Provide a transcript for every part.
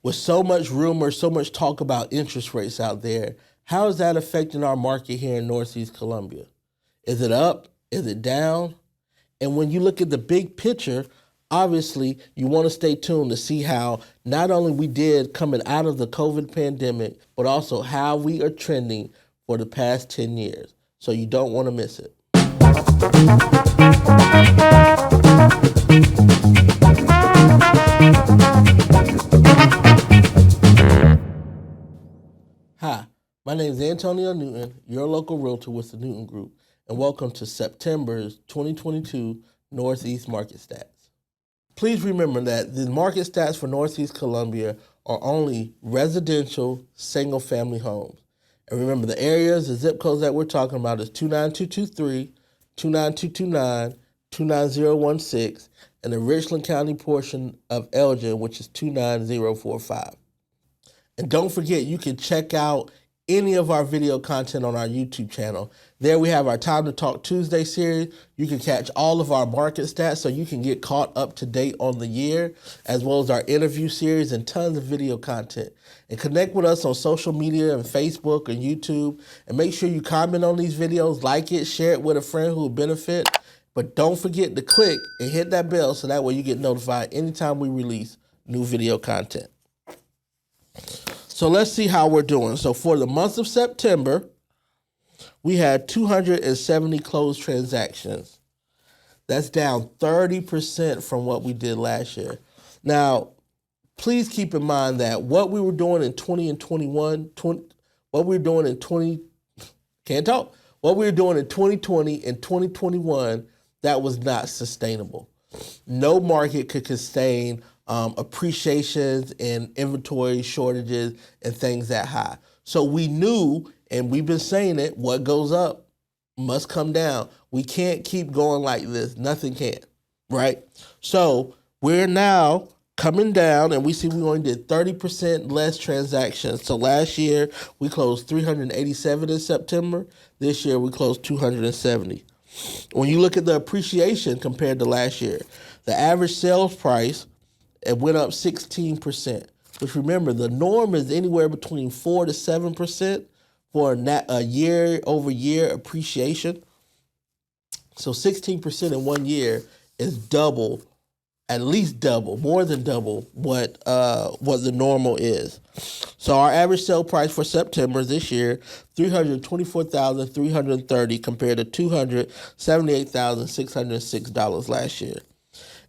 With so much rumor, so much talk about interest rates out there, how is that affecting our market here in Northeast Columbia? Is it up? Is it down? And when you look at the big picture, obviously you want to stay tuned to see how not only we did coming out of the COVID pandemic, but also how we are trending for the past 10 years. So you don't want to miss it. Hi, my name is Antonio Newton, your local realtor with the Newton Group, and welcome to September's 2022 Northeast Market Stats. Please remember that the market stats for Northeast Columbia are only residential single-family homes. And remember, the areas, the zip codes that we're talking about is 29223, 29229, 29016, and the Richland County portion of Elgin, which is 29045. And don't forget, you can check out any of our video content on our YouTube channel. There we have our Time to Talk Tuesday series. You can catch all of our market stats so you can get caught up to date on the year, as well as our interview series and tons of video content. And connect with us on social media and Facebook and YouTube. And make sure you comment on these videos, like it, share it with a friend who will benefit. But don't forget to click and hit that bell so that way you get notified anytime we release new video content. So let's see how we're doing. So for the month of September, we had 270 closed transactions. That's down 30% from what we did last year. Now, please keep in mind that what we were doing in 20 and 21, what we were doing in 2020 and 2021, that was not sustainable. No market could sustain appreciations and inventory shortages and things that high. So we knew, and we've been saying it, what goes up must come down. We can't keep going like this. Nothing can, right? So we're now coming down, and we see we only did 30% less transactions. So last year we closed 387 in September. This year we closed 270. When you look at the appreciation compared to last year, the average sales price, it went up 16%, which remember, the norm is anywhere between 4 to 7% for a year-over-year appreciation. So 16% in 1 year is double, at least double, more than double what the normal is. So our average sale price for September this year, $324,330 compared to $278,606 last year.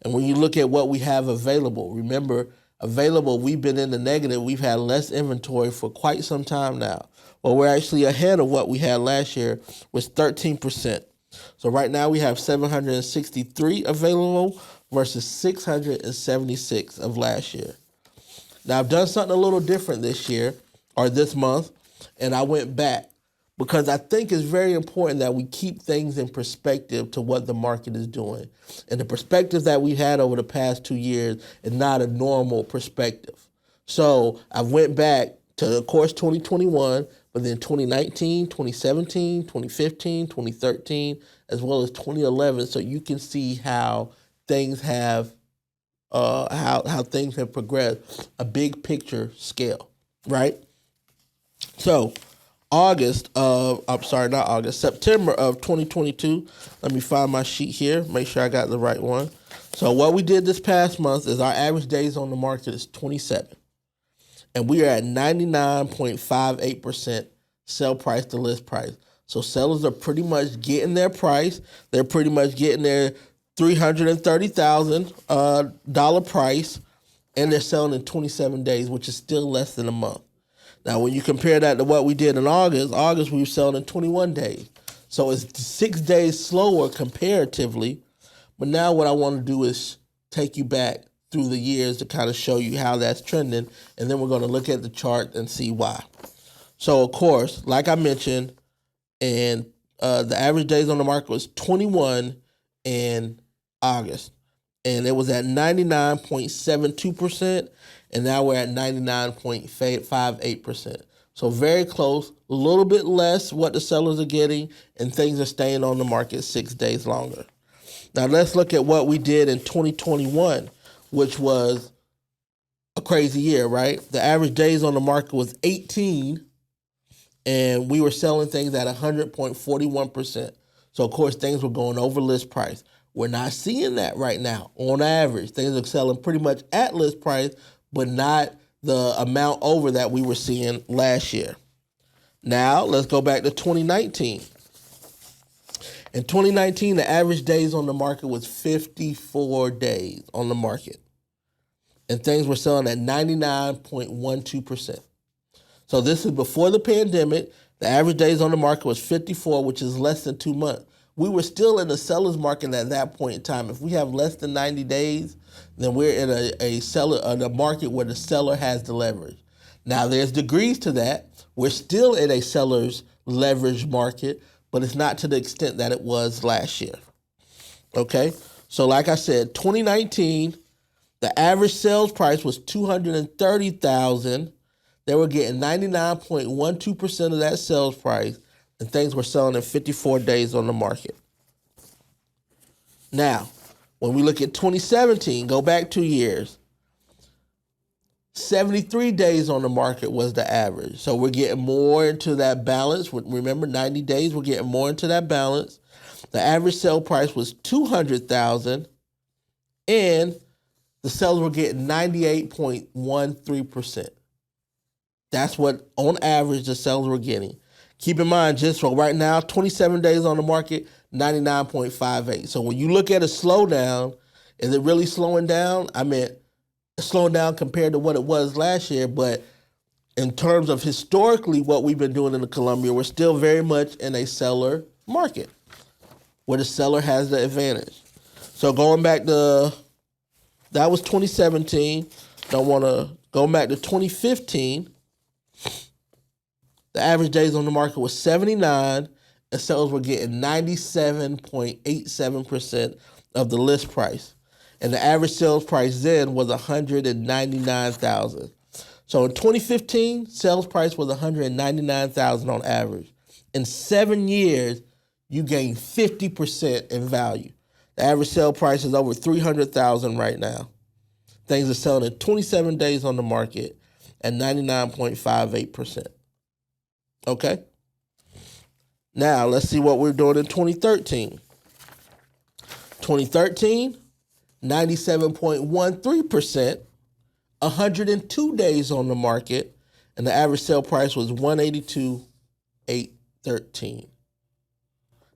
And when you look at what we have available, remember, we've been in the negative. We've had less inventory for quite some time now. Well, we're actually ahead of what we had last year, with 13%. So right now we have 763 available versus 676 of last year. Now, I've done something a little different this year, or this month, and I went back, because I think it's very important that we keep things in perspective to what the market is doing. And the perspective that we had over the past 2 years is not a normal perspective. So I went back to, of course, 2021, but then 2019, 2017, 2015, 2013, as well as 2011, so you can see how things have how things have progressed, a big picture scale, right? So September of 2022. Let me find my sheet here, make sure I got the right one. So what we did this past month is our average days on the market is 27. And we are at 99.58% sell price to list price. So sellers are pretty much getting their price. They're pretty much getting their $330,000 price, and they're selling in 27 days, which is still less than a month. Now, when you compare that to what we did in August we were selling in 21 days. So it's 6 days slower comparatively. But now what I want to do is take you back through the years to kind of show you how that's trending. And then we're going to look at the chart and see why. So, of course, like I mentioned, and the average days on the market was 21 in August. And it was at 99.72%. And now we're at 99.58%. So very close, a little bit less what the sellers are getting, and things are staying on the market 6 days longer. Now let's look at what we did in 2021, which was a crazy year, right? The average days on the market was 18, and we were selling things at 100.41%. So, of course, things were going over list price. We're not seeing that right now. On average, things are selling pretty much at list price, but not the amount over that we were seeing last year. Now, let's go back to 2019. In 2019, the average days on the market was 54 days on the market. And things were selling at 99.12%. So this is before the pandemic. The average days on the market was 54, which is less than 2 months. We were still in the seller's market at that point in time. If we have less than 90 days, then we're in a market where the seller has the leverage. Now, there's degrees to that. We're still in a seller's leverage market, but it's not to the extent that it was last year. Okay? So like I said, 2019, the average sales price was $230,000. They were getting 99.12% of that sales price, and things were selling in 54 days on the market. Now, when we look at 2017, go back 2 years, 73 days on the market was the average. So we're getting more into that balance. Remember, 90 days, we're getting more into that balance. The average sale price was $200,000, and the sellers were getting 98.13%. That's what, on average, the sellers were getting. Keep in mind, just for right now, 27 days on the market, 99.58. So when you look at a slowdown, is it really slowing down? I mean, slowing down compared to what it was last year, but in terms of historically what we've been doing in the Columbia, we're still very much in a seller market where the seller has the advantage. So going back to, that was 2017. Don't want to go back to 2015. The average days on the market was 79, and sellers were getting 97.87% of the list price. And the average sales price then was $199,000. So in 2015, sales price was $199,000 on average. In 7 years, you gained 50% in value. The average sale price is over $300,000 right now. Things are selling in 27 days on the market at 99.58%. Okay? Now, let's see what we're doing in 2013. 2013, 97.13%, 102 days on the market, and the average sale price was $182,813.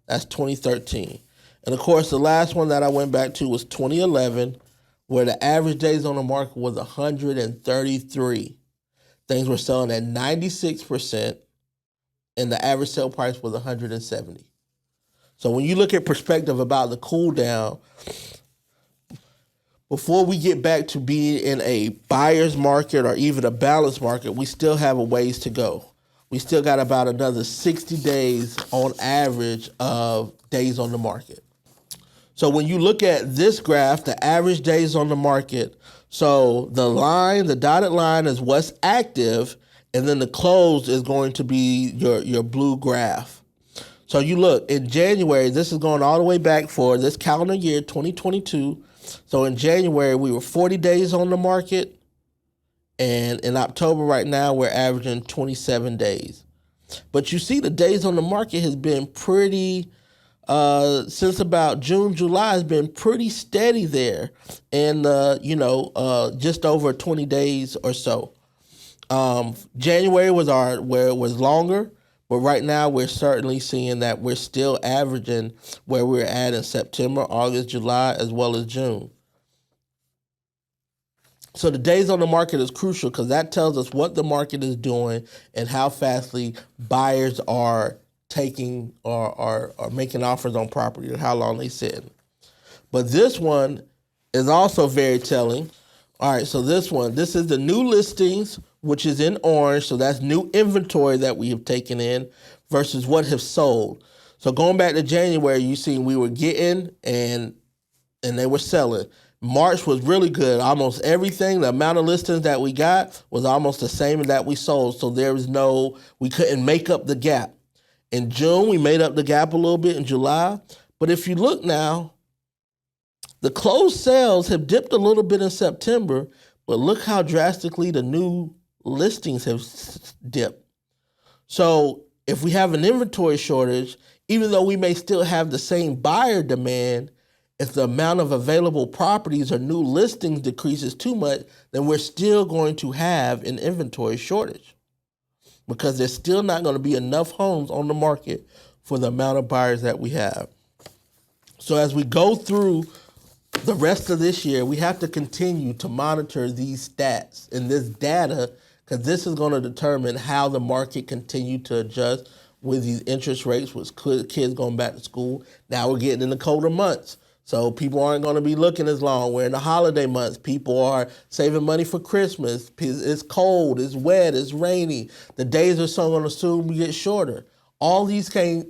That's 2013. And of course, the last one that I went back to was 2011, where the average days on the market was 133. Things were selling at 96%, and the average sale price was 170. So when you look at perspective about the cool down, before we get back to being in a buyer's market or even a balanced market, we still have a ways to go. We still got about another 60 days on average of days on the market. So when you look at this graph, the average days on the market, so the line, the dotted line is what's active, and then the closed is going to be your blue graph. So you look, in January, this is going all the way back for this calendar year, 2022. So in January, we were 40 days on the market. And in October right now, we're averaging 27 days. But you see the days on the market has been pretty, since about June, July, has been pretty steady there. And, just over 20 days or so. January was where it was longer. But right now, we're certainly seeing that we're still averaging where we're at in September, August, July, as well as June. So the days on the market is crucial because that tells us what the market is doing and how fastly buyers are taking or are making offers on property and how long they sit. But this one is also very telling. All right, so this is the new listings, which is in orange. So that's new inventory that we have taken in versus what have sold. So going back to January, you see we were getting and they were selling. March was really good. Almost everything, the amount of listings that we got was almost the same that we sold. So we couldn't make up the gap. In June, we made up the gap a little bit in July. But if you look now, the closed sales have dipped a little bit in September, But look how drastically the new listings have dipped. So if we have an inventory shortage, even though we may still have the same buyer demand, if the amount of available properties or new listings decreases too much, then we're still going to have an inventory shortage because there's still not going to be enough homes on the market for the amount of buyers that we have. So as we go through the rest of this year, we have to continue to monitor these stats and this data because this is going to determine how the market continue to adjust with these interest rates, with kids going back to school. Now we're getting in the colder months. So people aren't going to be looking as long. We're in the holiday months. People are saving money for Christmas. It's cold, it's wet, it's rainy. The days are going to soon get shorter. All these things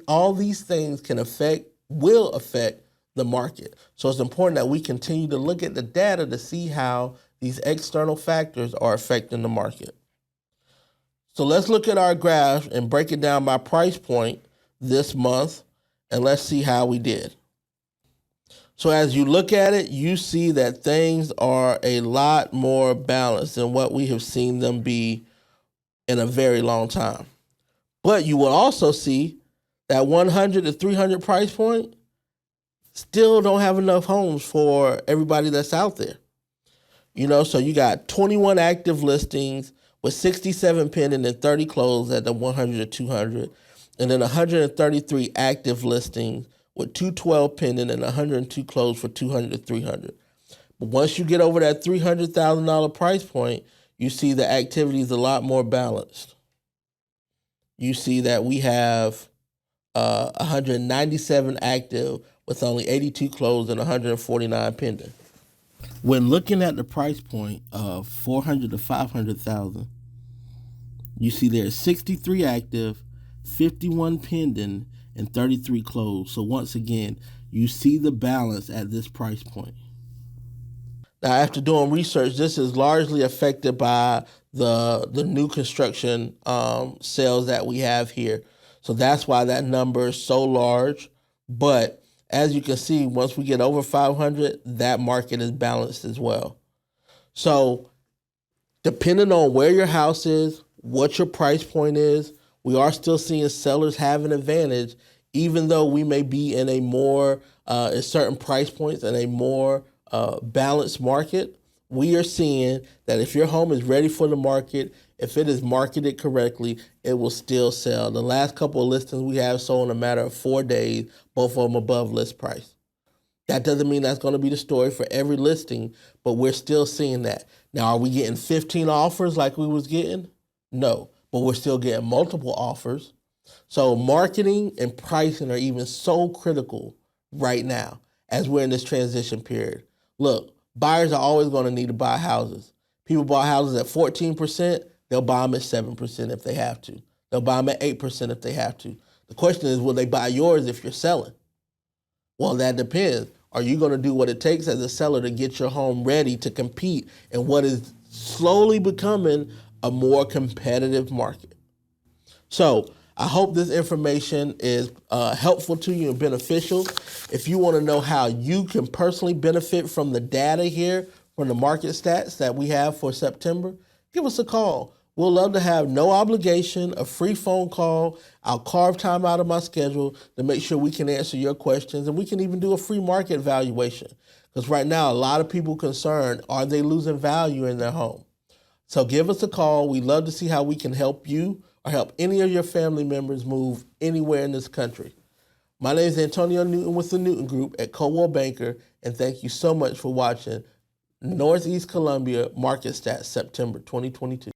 will affect the market. So it's important that we continue to look at the data to see how these external factors are affecting the market. So let's look at our graph and break it down by price point this month, and let's see how we did. So as you look at it, you see that things are a lot more balanced than what we have seen them be in a very long time. But you will also see that 100 to 300 price point still don't have enough homes for everybody that's out there. So you got 21 active listings with 67 pending and 30 closed at the 100 to 200, and then 133 active listings with 212 pending and 102 closed for 200 to 300. But once you get over that $300,000 price point, you see the activity is a lot more balanced. You see that we have 197 active with only 82 closed and 149 pending. When looking at the price point of 400 to 500,000, you see there's 63 active, 51 pending, and 33 closed. So once again, you see the balance at this price point. Now, after doing research, this is largely affected by the new construction sales that we have here. So that's why that number is so large. But as you can see, once we get over 500, that market is balanced as well. So depending on where your house is, what your price point is, we are still seeing sellers have an advantage, even though we may be in a more, at certain price points and a more balanced market. We are seeing that if your home is ready for the market, if it is marketed correctly, it will still sell. The last couple of listings we have sold in a matter of 4 days, both of them above list price. That doesn't mean that's going to be the story for every listing, but we're still seeing that. Now, are we getting 15 offers like we was getting? No, but we're still getting multiple offers. So marketing and pricing are even so critical right now as we're in this transition period. Look, buyers are always going to need to buy houses. People buy houses at 14%, they'll buy them at 7% if they have to. They'll buy them at 8% if they have to. The question is, will they buy yours if you're selling? Well, that depends. Are you going to do what it takes as a seller to get your home ready to compete in what is slowly becoming a more competitive market? So I hope this information is helpful to you and beneficial. If you want to know how you can personally benefit from the data here, from the market stats that we have for September, give us a call. We'll love to have no obligation, a free phone call. I'll carve time out of my schedule to make sure we can answer your questions, and we can even do a free market valuation. Because right now, a lot of people concerned, are they losing value in their home? So give us a call. We'd love to see how we can help you or help any of your family members move anywhere in this country. My name is Antonio Newton with the Newton Group at Coldwell Banker, and thank you so much for watching Northeast Columbia Market Stats September 2022.